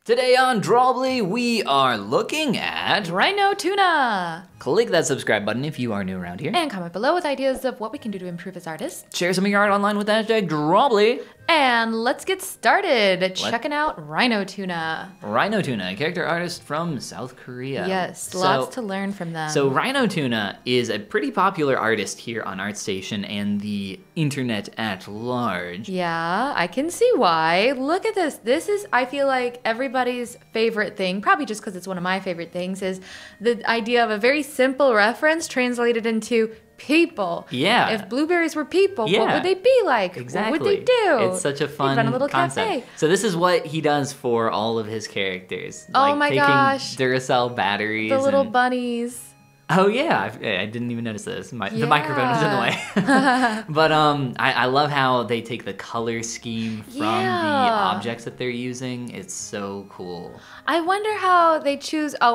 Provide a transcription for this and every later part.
Today on Drawbli, we are looking at Rinotuna! Click that subscribe button if you are new around here. And comment below with ideas of what we can do to improve as artists. Share some of your art online with hashtag Drawbli. And let's get started checking out Rinotuna. Rinotuna, a character artist from South Korea. Yes, lots to learn from them. So Rinotuna is a pretty popular artist here on ArtStation and the internet at large. Yeah, I can see why. Look at this. This is, I feel like, everybody's favorite thing, probably just because it's one of my favorite things, is the idea of a very simple reference translated into people. Yeah. If blueberries were people, what would they be like? Exactly. What would they do? It's such a fun run a little concept. cafe. So this is what he does for all of his characters. Oh my gosh. Taking Duracell batteries. The little bunnies. Oh yeah, I didn't even notice this. The microphone was in the way. But I love how they take the color scheme from the objects that they're using. It's so cool. I wonder how they choose, I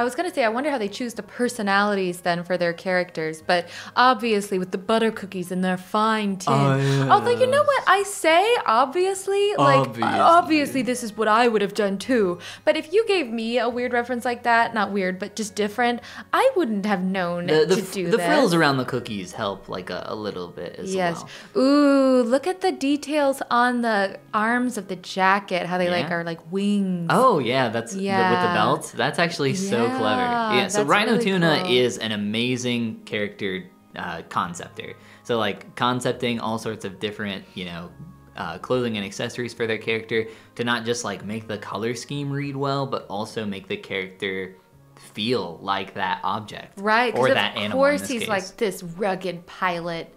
was gonna say, I wonder how they choose the personalities then for their characters, but obviously with the butter cookies and their fine tint. Oh, yeah. Although, you know what I say? Obviously, obviously this is what I would have done too. But if you gave me a weird reference like that, not weird, but just different, I wouldn't have known to do this. The frills around the cookies help like a little bit as well. Ooh, look at the details on the arms of the jacket, how they are like wings. Oh yeah, that's with the belt. That's actually so clever. Yeah, so Rinotuna really cool. is an amazing character concepter. So like concepting all sorts of different, clothing and accessories for their character to not just like make the color scheme read well, but also make the character feel like that object, right? Or that animal. Of course, he's like this rugged pilot.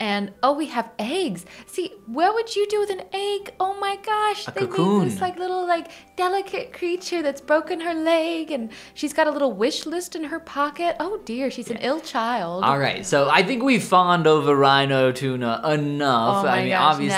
And we have eggs. See, what would you do with an egg? Oh my gosh, they cocoon. Made this little delicate creature that's broken her leg, and she's got a little wish list in her pocket. Oh dear, she's an ill child. All right, so I think we fawned over Rinotuna enough. Oh my gosh,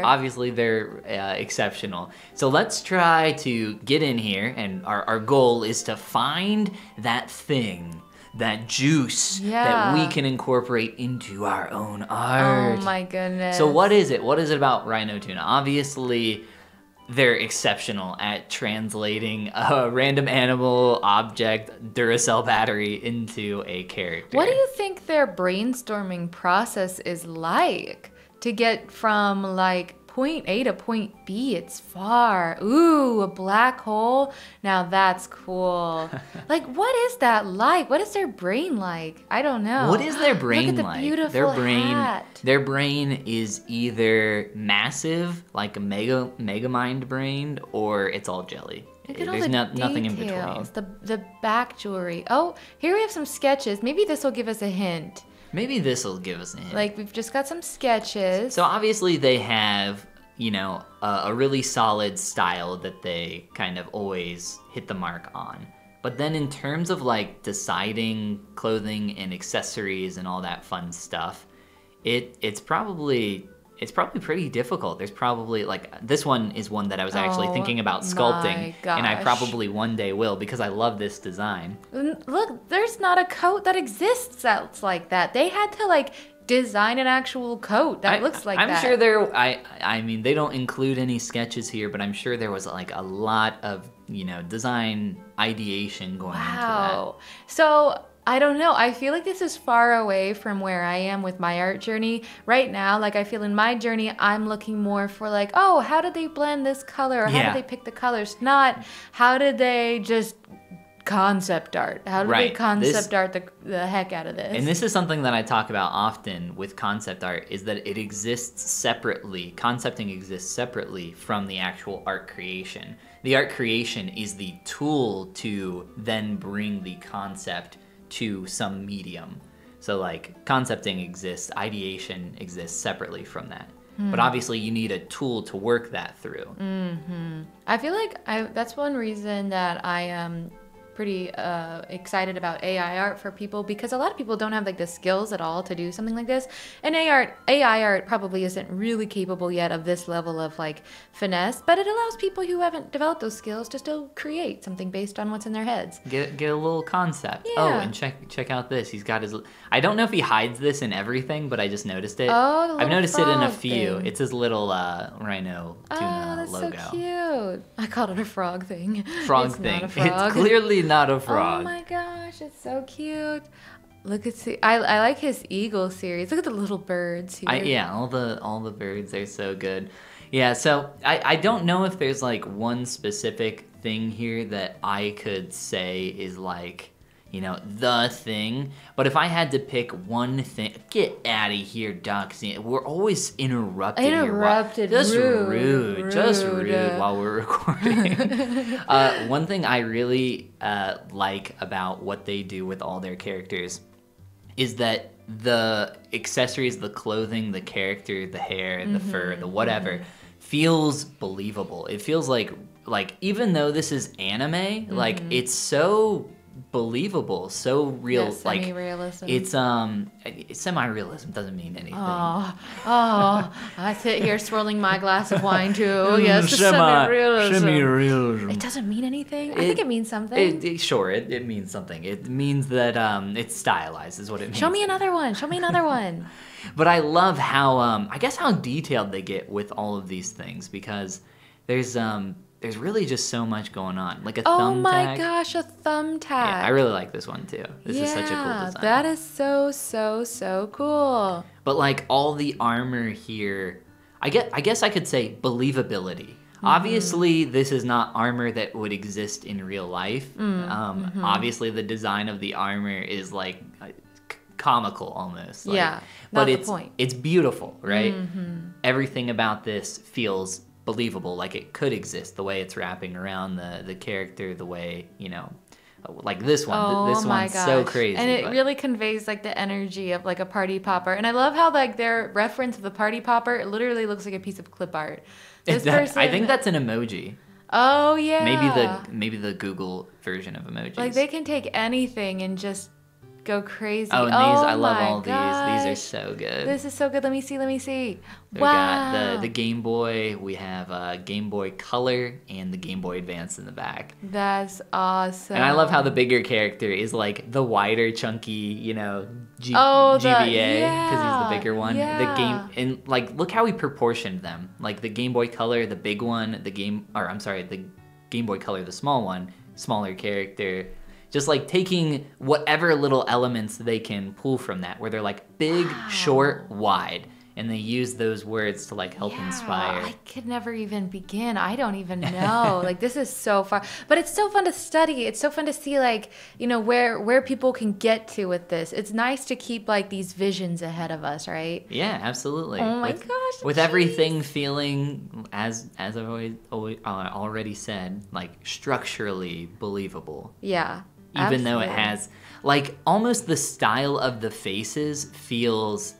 obviously they're exceptional. So let's try to get in here, and our goal is to find that thing, that juice that we can incorporate into our own art. Oh my goodness. So what is it? What is it about Rinotuna? Obviously, they're exceptional at translating a random animal, object, Duracell battery into a character. What do you think their brainstorming process is like to get from point A to point B? It's far. Ooh, a black hole. Now that's cool. What is that like? What is their brain like? I don't know. What is their brain Look at the beautiful hat. Their brain is either massive, like a mega mind brain, or it's all jelly. Look at There's all the nothing in details. between. The back jewelry. Oh, here we have some sketches. Maybe this will give us a hint. Maybe this will give us a hint. We've just got some sketches. So obviously they have, a really solid style that they kind of always hit the mark on. But then in terms of deciding clothing and accessories and all that fun stuff, it's probably pretty difficult. There's probably this one is one that I was actually thinking about sculpting, and I probably one day will because I love this design. Look, there's not a coat that exists that's like that. They had to design an actual coat that looks like that. I'm sure I mean, they don't include any sketches here, but I'm sure there was a lot of, design ideation going into that. So I don't know. I feel like this is far away from where I am with my art journey. Right now, I feel in my journey, I'm looking more for how did they blend this color? Or how did they pick the colors? Not how did they just concept art? How did they concept art the heck out of this? And this is something that I talk about often with concept art, is that it exists separately. Concepting exists separately from the actual art creation. The art creation is the tool to then bring the concept to some medium. So concepting exists, ideation exists separately from that. But obviously you need a tool to work that through. I feel like that's one reason that I pretty excited about AI art for people because a lot of people don't have like the skills at all to do something like this. And AI art probably isn't really capable yet of this level of like finesse, but it allows people who haven't developed those skills to still create something based on what's in their heads. Get a little concept. Yeah. Oh, and check out this. He's got his. I don't know if he hides this in everything, but I just noticed it. Oh, the I've noticed it in a frog few. thing. It's his little Rinotuna that's logo. so cute. I called it a frog thing. Frog It's thing. not a frog. It's clearly not a frog. Oh my gosh, it's so cute. Look at I like his eagle series. Look at the little birds here. Yeah, all the birds are so good. Yeah, so I don't know if there's like one specific thing here that I could say is like, you know, the thing. But if I had to pick one thing, get out of here, Doc. We're always interrupted here. Just rude while we're recording. One thing I really like about what they do with all their characters is that the accessories, the clothing, the character, the hair, the fur, the whatever, feels believable. It feels like even though this is anime, like it's so believable, so real. Yeah, semi-realism. It's semi-realism doesn't mean anything. Oh, I sit here swirling my glass of wine too. Yes, semi-realism. Semi-realism. It doesn't mean anything. I think it means something. Sure, it means something. It means that it's stylized is what it means. Show me another one. Show me another one. But I love how I guess how detailed they get with all of these things because there's really just so much going on. Like a thumbtack. Oh my gosh, a thumbtack. Yeah, I really like this one too. This is such a cool design. That is so cool. But like all the armor here, I guess I could say believability. Obviously, this is not armor that would exist in real life. Obviously, the design of the armor is like comical almost. Like, yeah, but not the point. It's beautiful, right? Everything about this feels believable, like it could exist. The way it's wrapping around the character, the way, you know, like this one. This one's so crazy. And it really conveys like the energy of like a party popper. And I love how like their reference of the party popper, it literally looks like a piece of clip art. This person, I think that's an emoji. Oh yeah. Maybe the Google version of emojis. Like they can take anything and just go crazy. Oh, and these, I love all gosh. these. These are so good. This is so good. Let me see. We Wow. got the Game Boy. We have Game Boy Color and the Game Boy Advance in the back. That's awesome. And I love how the bigger character is like the wider, chunky, you know, GBA, because he's the bigger one. Yeah. The game, and like look how he proportioned them. Like the Game Boy Color, the big one, the Game Boy Color, the small one, smaller character. Just like taking whatever little elements they can pull from that, where they're like big, short, wide, and they use those words to like help inspire. I could never even begin. I don't even know. Like this is so far, but it's so fun to study. It's so fun to see like, you know, where people can get to with this. It's nice to keep like these visions ahead of us, right? Yeah, absolutely. Oh my gosh. With everything feeling as I've already said, like structurally believable. Yeah. Even though it has, like, almost the style of the faces feels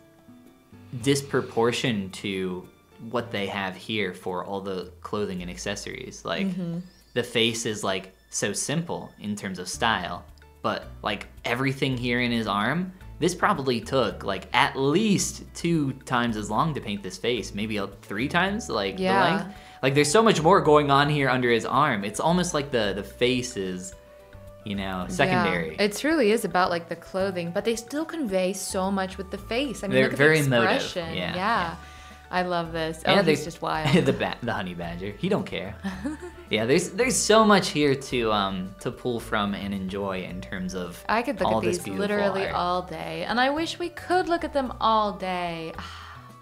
disproportionate to what they have here for all the clothing and accessories. Like, the face is, like, so simple in terms of style, but, like, everything here in his arm, this probably took, like, at least 2 times as long to paint this face, maybe 3 times, like, the length. Like, there's so much more going on here under his arm. It's almost like the face is, you know, secondary. Yeah. It truly is about like the clothing, but they still convey so much with the face. I mean, they're look at very the expression. emotive. Yeah. I love this. And he's just wild. the honey badger, he don't care. Yeah, there's so much here to pull from and enjoy in terms of I could look all at these literally art. All day, and I wish we could look at them all day.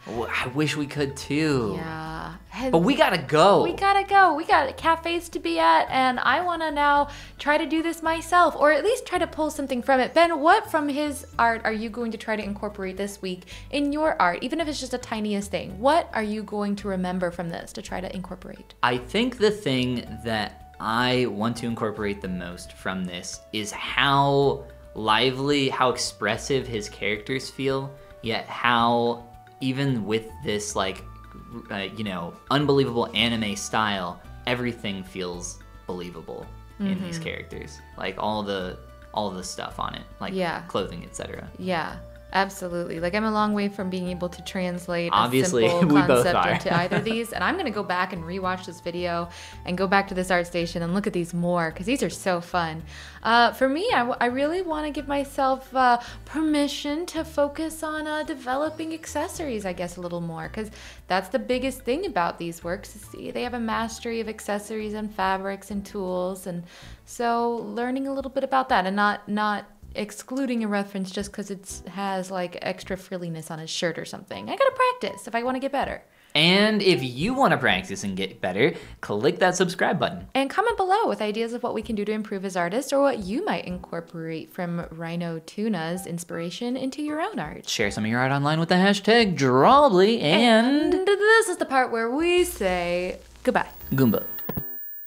I wish we could too. Yeah. But we gotta go. We got cafes to be at, and I want to now try to do this myself, or at least try to pull something from it. Ben, what from his art are you going to try to incorporate this week in your art, even if it's just the tiniest thing? What are you going to remember from this to try to incorporate? I think the thing that I want to incorporate the most from this is how lively, how expressive his characters feel, yet how even with this like you know, unbelievable anime style, everything feels believable. in these characters. Like all the stuff on it, like clothing, etc. Yeah. Absolutely. Like I'm a long way from being able to translate Obviously, a simple we both concept are. into either of these. And I'm going to go back and rewatch this video and go back to this art station and look at these more because these are so fun. For me, I really want to give myself permission to focus on developing accessories, I guess, a little more because that's the biggest thing about these works. Is they have a mastery of accessories and fabrics and tools. And so learning a little bit about that and not excluding a reference just because it has like extra frilliness on his shirt or something. I gotta practice if I want to get better. And if you want to practice and get better, click that subscribe button. And comment below with ideas of what we can do to improve as artists or what you might incorporate from Rinotuna's inspiration into your own art. Share some of your art online with the hashtag Drawbli and this is the part where we say goodbye. Goomba.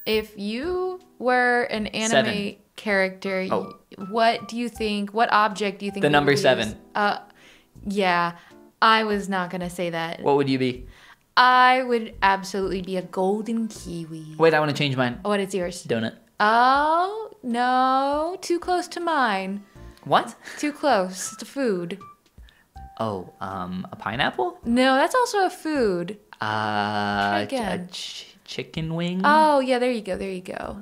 If you were an anime character, what do you think, what object do you think the number use? 7. Yeah, I was not gonna say that. What would you be? I would absolutely be a golden kiwi. Wait, I want to change mine. What is yours? Donut. Oh, no, too close to mine. What? Too close to food. Oh, a pineapple? No, that's also a food. Try again. Chicken wing? Oh, yeah, there you go.